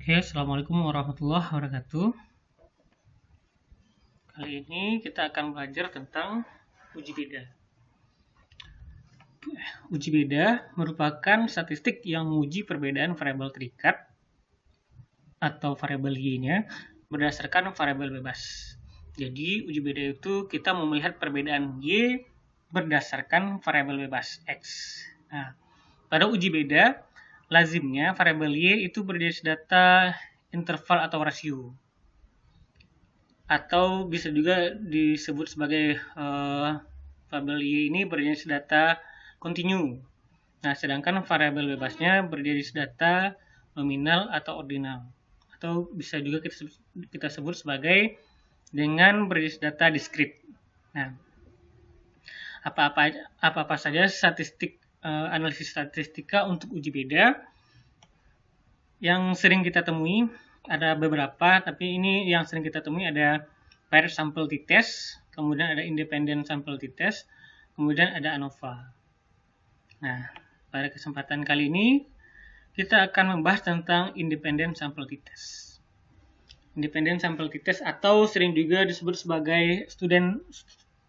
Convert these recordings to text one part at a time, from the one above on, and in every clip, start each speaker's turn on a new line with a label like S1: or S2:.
S1: Assalamualaikum warahmatullahi wabarakatuh. Kali ini kita akan belajar tentang uji beda. Uji beda merupakan statistik yang menguji perbedaan variabel terikat atau variabel Y-nya berdasarkan variabel bebas. Jadi, uji beda itu kita mau melihat perbedaan Y berdasarkan variabel bebas X. Nah, pada uji beda, lazimnya variabel Y itu berjenis data interval atau rasio. Atau bisa juga disebut sebagai variabel Y ini berjenis data kontinu. Nah, sedangkan variabel bebasnya berjenis data nominal atau ordinal. Atau bisa juga kita sebut sebagai dengan berjenis data diskrit. Nah, apa-apa saja analisis statistika untuk uji beda yang sering kita temui. Ada beberapa, tapi ini yang sering kita temui ada paired sample t-test, kemudian ada independent sample t-test, kemudian ada ANOVA. Nah, pada kesempatan kali ini kita akan membahas tentang independent sample t-test. Independent sample t-test atau sering juga disebut sebagai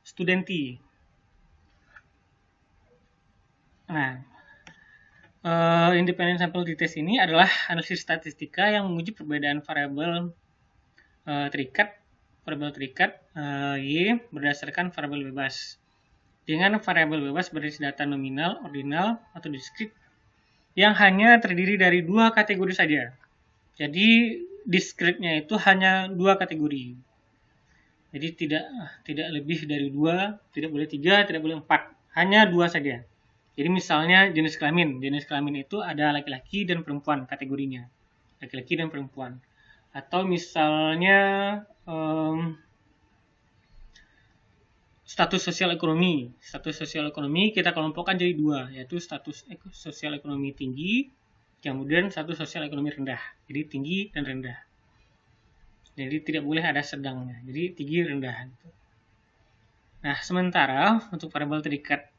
S1: student-t. Nah, independent sample t-test ini adalah analisis statistika yang menguji perbedaan variabel terikat Y berdasarkan variabel bebas. Dengan variabel bebas berisi data nominal, ordinal, atau diskrit yang hanya terdiri dari dua kategori saja. Jadi diskritnya itu hanya dua kategori. Jadi tidak lebih dari dua, tidak boleh tiga, tidak boleh empat, hanya dua saja. Jadi misalnya jenis kelamin itu ada laki-laki dan perempuan kategorinya, laki-laki dan perempuan. Atau misalnya status sosial ekonomi kita kelompokkan jadi dua, yaitu status sosial ekonomi tinggi, kemudian status sosial ekonomi rendah. Jadi tinggi dan rendah. Jadi tidak boleh ada sedangnya. Jadi tinggi rendah. Nah, sementara untuk variabel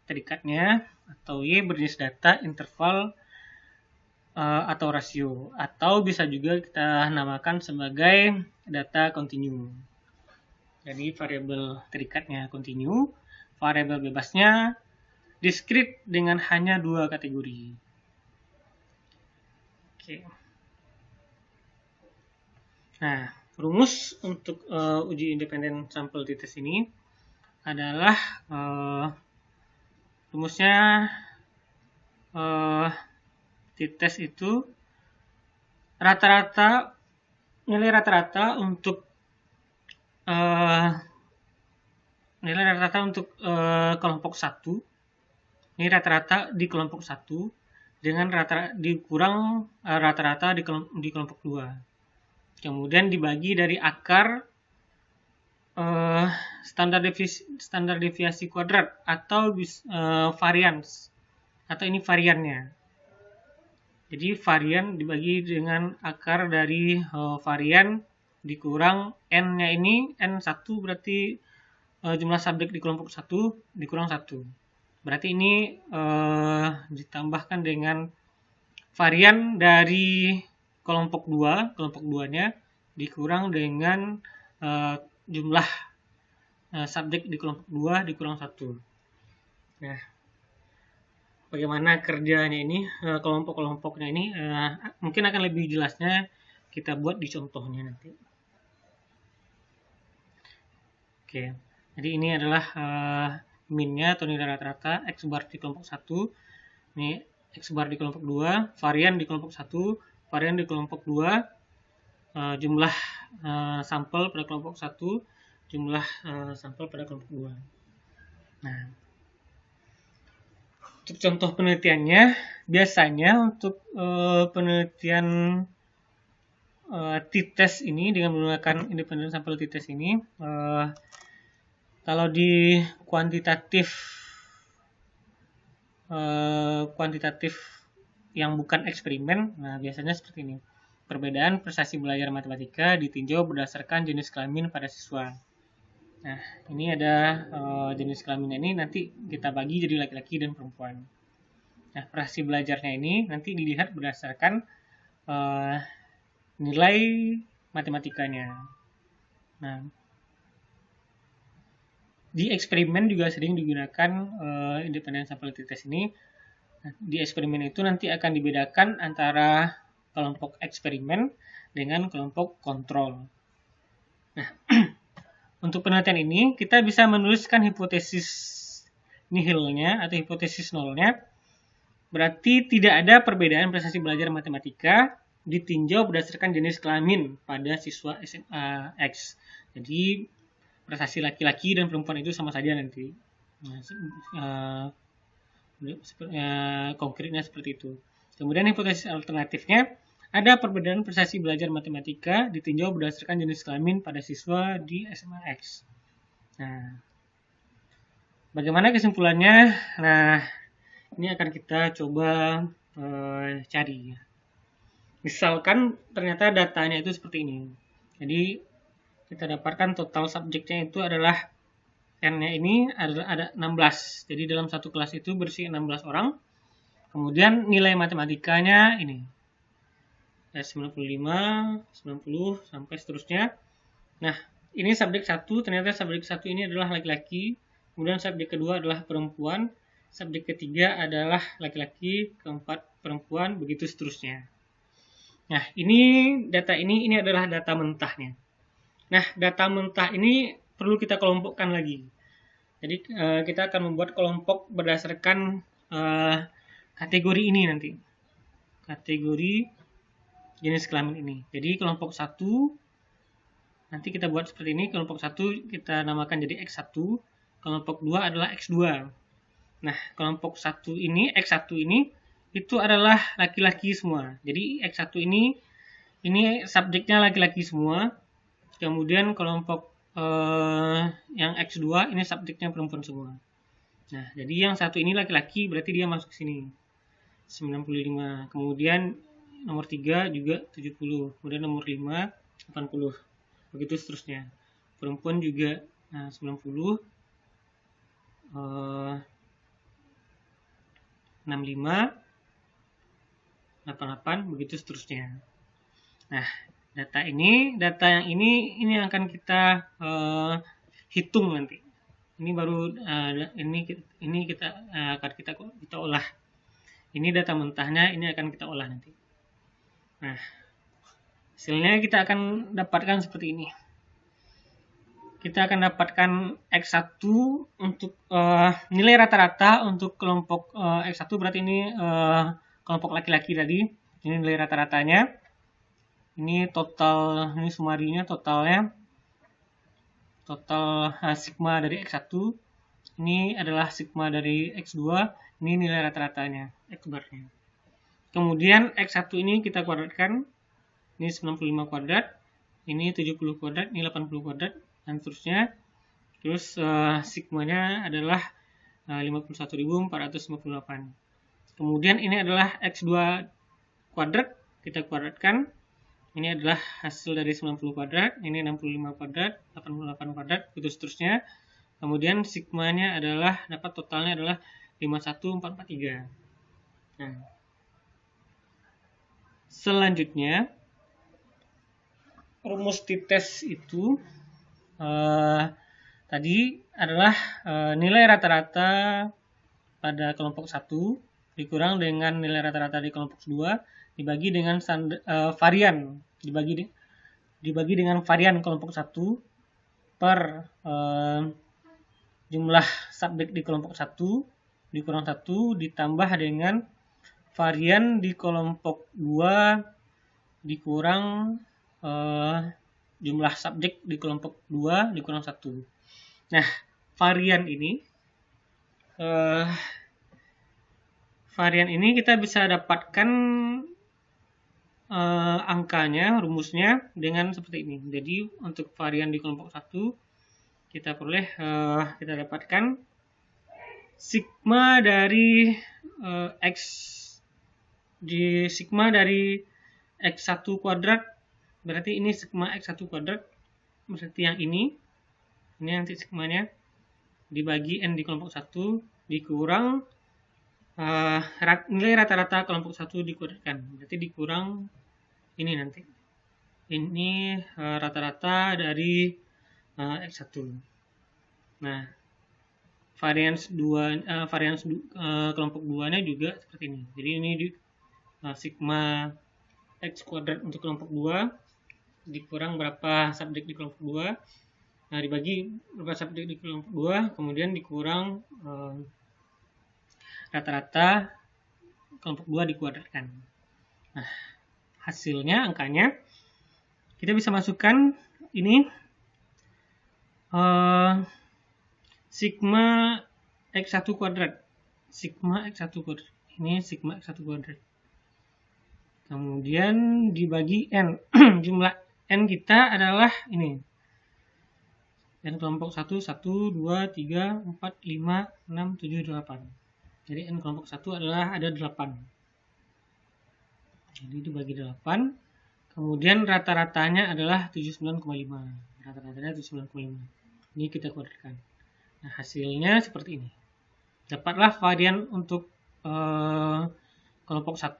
S1: terikatnya atau Y berjenis data interval atau rasio, atau bisa juga kita namakan sebagai data kontinu. Jadi variabel terikatnya kontinu, variabel bebasnya diskrit dengan hanya dua kategori. Oke. Nah, rumus untuk uji independent sample t-test ini adalah rumusnya t-test itu nilai rata-rata untuk kelompok 1. Ini rata-rata di kelompok 1 dengan dikurang rata-rata di kelompok 2. Kemudian dibagi dari akar standar deviasi kuadrat atau varians, atau ini variannya. Jadi varian dibagi dengan akar dari varian dikurang n-nya ini, n1 berarti jumlah subjek di kelompok 1 dikurang 1. Berarti ini ditambahkan dengan varian dari kelompok 2-nya dikurang dengan jumlah subjek di kelompok 2 dikurang 1. Nah, bagaimana kerjanya ini, kelompok-kelompoknya ini mungkin akan lebih jelasnya kita buat di contohnya nanti. Oke, jadi ini adalah minnya atau nilai rata-rata X bar di kelompok 1. Ini X bar di kelompok 2, varian di kelompok 1, varian di kelompok 2, jumlah sampel pada kelompok 1, jumlah sampel pada kelompok 2. Nah, untuk contoh penelitiannya, biasanya untuk penelitian t-test ini dengan menggunakan independent sample t-test ini, kalau di kuantitatif yang bukan eksperimen, nah biasanya seperti ini. Perbedaan prestasi belajar matematika ditinjau berdasarkan jenis kelamin pada siswa. Nah, ini ada jenis kelaminnya ini nanti kita bagi jadi laki-laki dan perempuan. Nah, prestasi belajarnya ini nanti dilihat berdasarkan nilai matematikanya. Nah, di eksperimen juga sering digunakan independent sample test ini. Di eksperimen itu nanti akan dibedakan antara kelompok eksperimen dengan kelompok kontrol. Nah, untuk penelitian ini kita bisa menuliskan hipotesis nihilnya atau hipotesis nolnya. Berarti tidak ada perbedaan prestasi belajar matematika ditinjau berdasarkan jenis kelamin pada siswa SMA X. Jadi prestasi laki-laki dan perempuan itu sama saja nanti. Konkretnya seperti itu. Kemudian hipotesis alternatifnya, ada perbedaan prestasi belajar matematika ditinjau berdasarkan jenis kelamin pada siswa di SMA X. Nah, bagaimana kesimpulannya? Nah, ini akan kita coba cari. Misalkan ternyata datanya itu seperti ini. Jadi kita dapatkan total subjeknya itu adalah N-nya ini ada 16. Jadi dalam satu kelas itu bersih 16 orang. Kemudian nilai matematikanya ini 95, 90 sampai seterusnya. Nah, ini subjek 1, ternyata subjek 1 ini adalah laki-laki. Kemudian subjek kedua adalah perempuan. Subjek ketiga adalah laki-laki, keempat perempuan, begitu seterusnya. Nah, data ini adalah data mentahnya. Nah, data mentah ini perlu kita kelompokkan lagi. Jadi, kita akan membuat kelompok berdasarkan kategori ini nanti. Kategori jenis kelamin ini. Jadi, kelompok 1, nanti kita buat seperti ini. Kelompok 1 kita namakan jadi X1. Kelompok 2 adalah X2. Nah, kelompok 1 ini, X1 ini, itu adalah laki-laki semua. Jadi, X1 ini subjeknya laki-laki semua. Kemudian kelompok yang X2 ini subjeknya perempuan semua. Nah, jadi yang satu ini laki-laki, berarti dia masuk sini. 95. Kemudian nomor 3 juga 70. Kemudian nomor 5, 80. Begitu seterusnya. Perempuan juga 90. 65, 88, begitu seterusnya. Nah, data yang ini akan kita hitung nanti. Ini baru ini kita akan kita olah. Ini data mentahnya, ini akan kita olah nanti. Nah, hasilnya kita akan dapatkan seperti ini. Kita akan dapatkan X1 untuk nilai rata-rata untuk kelompok X1, berarti ini kelompok laki-laki tadi. Ini nilai rata-ratanya. Ini total, ini sumarinya totalnya. Total sigma dari X1. Ini adalah sigma dari X2. Ini nilai rata-ratanya, X barnya. Kemudian X1 ini kita kuadratkan. Ini 95 kuadrat. Ini 70 kuadrat, ini 80 kuadrat. Dan seterusnya. Terus sigmanya adalah 51.458. Kemudian ini adalah X2 kuadrat, kita kuadratkan. Ini adalah hasil dari 90 kuadrat, ini 65 kuadrat, 88 kuadrat, begitu seterusnya. Kemudian sigmanya adalah, dapat totalnya adalah 51443. Nah, selanjutnya rumus t-test itu tadi adalah nilai rata-rata pada kelompok 1 dikurang dengan nilai rata-rata di kelompok 2 dibagi dengan varian dibagi dengan varian kelompok 1 per jumlah subjek di kelompok 1 dikurang 1 ditambah dengan varian di kelompok 2 dikurang jumlah subjek di kelompok 2 dikurang 1. Nah, varian ini kita bisa dapatkan angkanya, rumusnya dengan seperti ini. Jadi untuk varian di kelompok 1 kita kita dapatkan sigma dari sigma dari X1 kuadrat, berarti ini sigma X1 kuadrat, berarti yang ini nanti sigmanya dibagi N di kelompok 1 dikurang nilai rata-rata kelompok 1 dikuadratkan, berarti dikurang ini nanti ini rata-rata dari X1. Nah, kelompok 2-nya juga seperti ini. Jadi ini sigma X kuadrat untuk kelompok 2 dikurang berapa subjek di kelompok 2. Nah, dibagi berapa subjek di kelompok 2, kemudian dikurang rata-rata kelompok 2 dikuadratkan. Nah, hasilnya, angkanya, kita bisa masukkan ini sigma X1 kuadrat. Sigma X1 kuadrat. Ini sigma X1 kuadrat. Kemudian dibagi N. Jumlah N kita adalah ini. N kelompok 1, 1, 2, 3, 4, 5, 6, 7, 8. Jadi N kelompok 1 adalah ada 8. Jadi dibagi 8. Kemudian rata-ratanya adalah 79,5. Rata-ratanya 79,5. Ini kita kuadratkan. Nah, hasilnya seperti ini. Dapatlah varian untuk kelompok 1,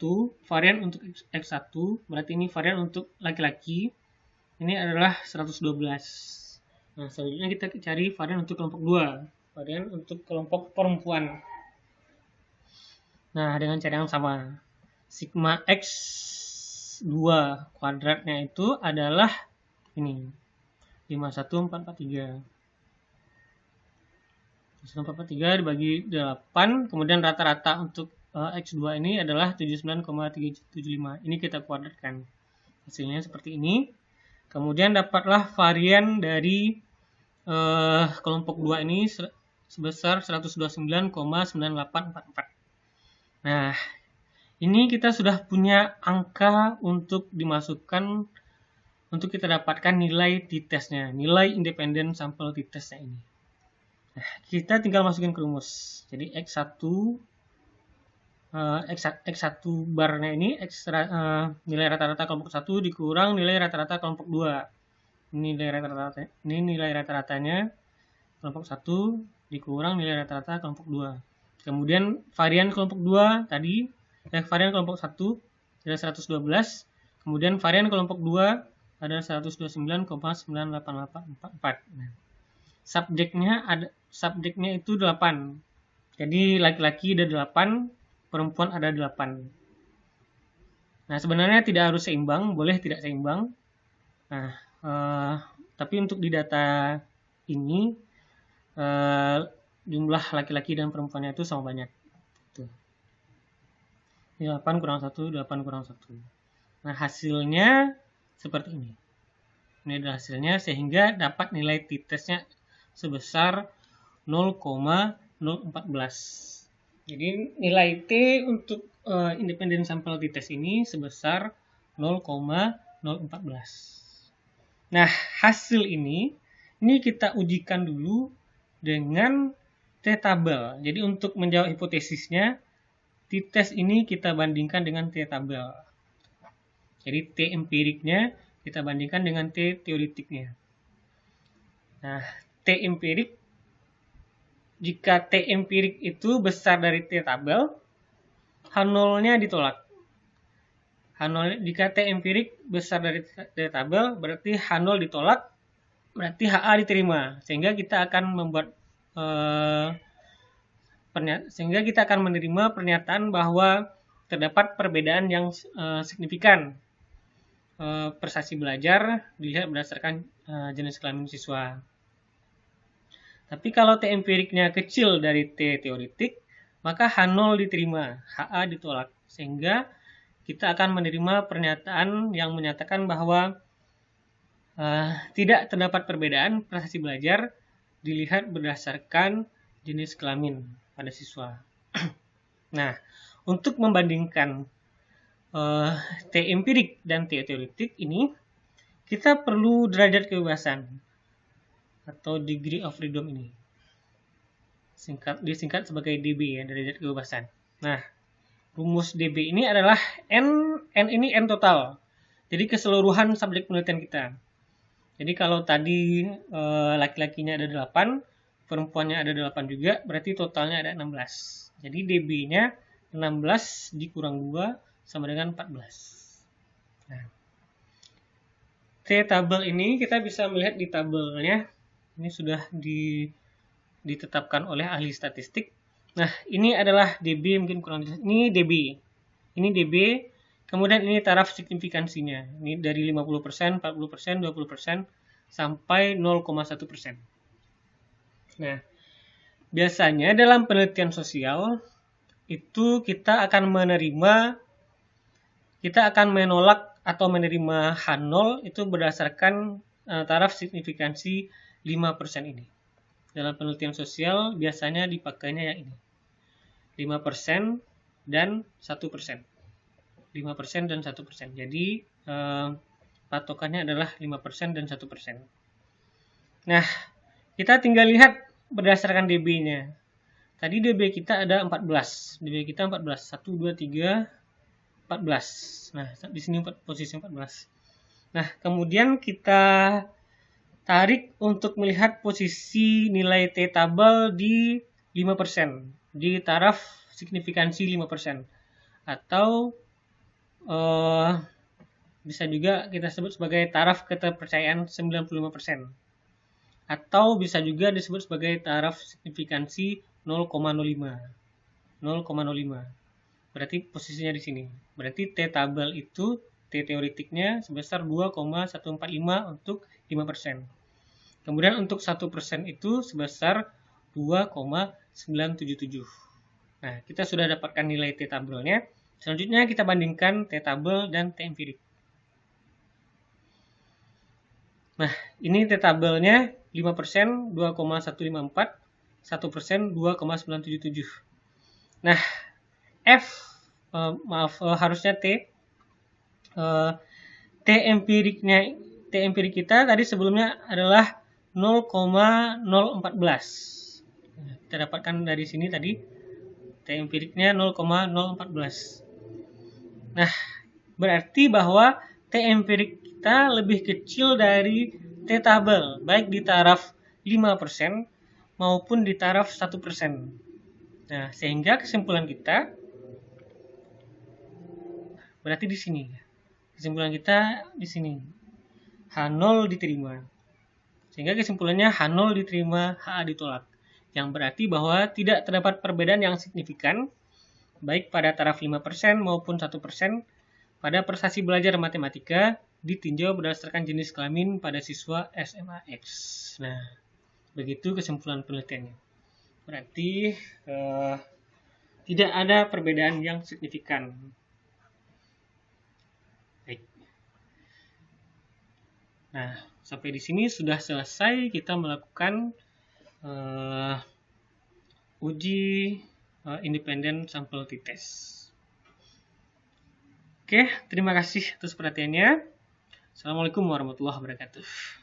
S1: varian untuk X1, berarti ini varian untuk laki-laki. Ini adalah 112. Nah, selanjutnya kita cari varian untuk kelompok 2, varian untuk kelompok perempuan. Nah, dengan cara yang sama. Sigma X2 kuadratnya itu adalah ini. 51443. 443 dibagi 8, kemudian rata-rata untuk X2 ini adalah 79,375. Ini kita kuadratkan. Hasilnya seperti ini. Kemudian dapatlah varian dari kelompok 2 ini sebesar 129,9844. Nah, ini kita sudah punya angka untuk dimasukkan, untuk kita dapatkan nilai t-testnya, nilai independen sampel t-testnya ini. Nah, kita tinggal masukin ke rumus. Jadi X1 barnya ini nilai rata-rata kelompok 1 dikurang nilai rata-rata kelompok 2. Ini nilai rata-ratanya kelompok 1 dikurang nilai rata-rata kelompok 2. Kemudian varian kelompok 2 tadi, varian kelompok 1 adalah 112. Kemudian varian kelompok 2 adalah 129,98844. Nah, subjeknya itu 8. Jadi laki-laki ada 8, perempuan ada 8. Nah, sebenarnya tidak harus seimbang, boleh tidak seimbang. Nah, tapi untuk di data ini jumlah laki-laki dan perempuannya itu sama banyak. Tuh. Ini 8 kurang 1, 8 kurang 1. Nah, hasilnya seperti ini. Ini adalah hasilnya, sehingga dapat nilai t-testnya sebesar 0,014. Jadi nilai T untuk independent sample t-test ini sebesar 0,014. Nah, hasil ini kita ujikan dulu dengan t-tabel. Jadi untuk menjawab hipotesisnya, t-test ini kita bandingkan dengan t-tabel. Jadi T empiriknya kita bandingkan dengan T teoritiknya. Nah, T empirik, jika T empirik itu besar dari T tabel, H0-nya ditolak. Jika T empirik besar dari T tabel, berarti H0 ditolak, berarti HA diterima. Sehingga kita akan menerima pernyataan bahwa terdapat perbedaan yang signifikan prestasi belajar dilihat berdasarkan jenis kelamin siswa. Tapi kalau T empiriknya kecil dari T teoritik, maka H0 diterima, HA ditolak. Sehingga kita akan menerima pernyataan yang menyatakan bahwa tidak terdapat perbedaan prestasi belajar dilihat berdasarkan jenis kelamin pada siswa. Nah, untuk membandingkan T empirik dan T teoritik ini, kita perlu derajat kebebasan atau degree of freedom ini. Disingkat sebagai DB ya, derajat kebebasan. Nah, rumus DB ini adalah N ini N total. Jadi keseluruhan subjek penelitian kita. Jadi kalau tadi laki-lakinya ada 8, perempuannya ada 8 juga, berarti totalnya ada 16. Jadi DB-nya 16 dikurang 2 sama dengan 14. Nah, T-tabel ini kita bisa melihat di tabelnya. Ini sudah ditetapkan oleh ahli statistik. Nah, ini adalah DB, mungkin kurang jelas. Ini DB. Ini DB. Kemudian ini taraf signifikansinya. Ini dari 50%, 40%, 20% sampai 0,1%. Nah, biasanya dalam penelitian sosial itu kita akan menolak atau menerima H0 itu berdasarkan taraf signifikansi 5% ini. Dalam penelitian sosial biasanya dipakainya yang ini. 5% dan 1%. 5% dan 1%. Jadi patokannya adalah 5% dan 1%. Nah, kita tinggal lihat berdasarkan DB-nya. Tadi DB kita ada 14. DB kita 14. 1, 2, 3, 14. Nah, di sini posisi 14. Nah, kemudian kita tarik untuk melihat posisi nilai T-tabel di 5%. Di taraf signifikansi 5%. Atau bisa juga kita sebut sebagai taraf keterpercayaan 95%. Atau bisa juga disebut sebagai taraf signifikansi 0,05. 0,05. Berarti posisinya di sini. Berarti T-tabel itu T teoretiknya sebesar 2,145 untuk 5%. Kemudian untuk 1% itu sebesar 2,977. Nah, kita sudah dapatkan nilai T-tabelnya. Selanjutnya kita bandingkan T-tabel dan T-empirik. Nah, ini T-tabelnya 5% 2,154, 1% 2,977. Nah, harusnya T-empirik kita tadi sebelumnya adalah 0,014. Kita dapatkan dari sini tadi T-empiriknya 0,014. Nah, berarti bahwa T-empirik kita lebih kecil dari T-tabel, baik di taraf 5% maupun di taraf 1%. Nah, sehingga kesimpulan kita berarti di sini. Kesimpulan kita di sini. H0 diterima. Sehingga kesimpulannya H0 diterima, HA ditolak. Yang berarti bahwa tidak terdapat perbedaan yang signifikan baik pada taraf 5% maupun 1% pada prestasi belajar matematika ditinjau berdasarkan jenis kelamin pada siswa SMA-X. Nah, begitu kesimpulan penelitiannya. Berarti tidak ada perbedaan yang signifikan. Baik. Nah, sampai di sini sudah selesai kita melakukan uji independen sampel t-test. Oke, terima kasih atas perhatiannya. Assalamualaikum warahmatullahi wabarakatuh.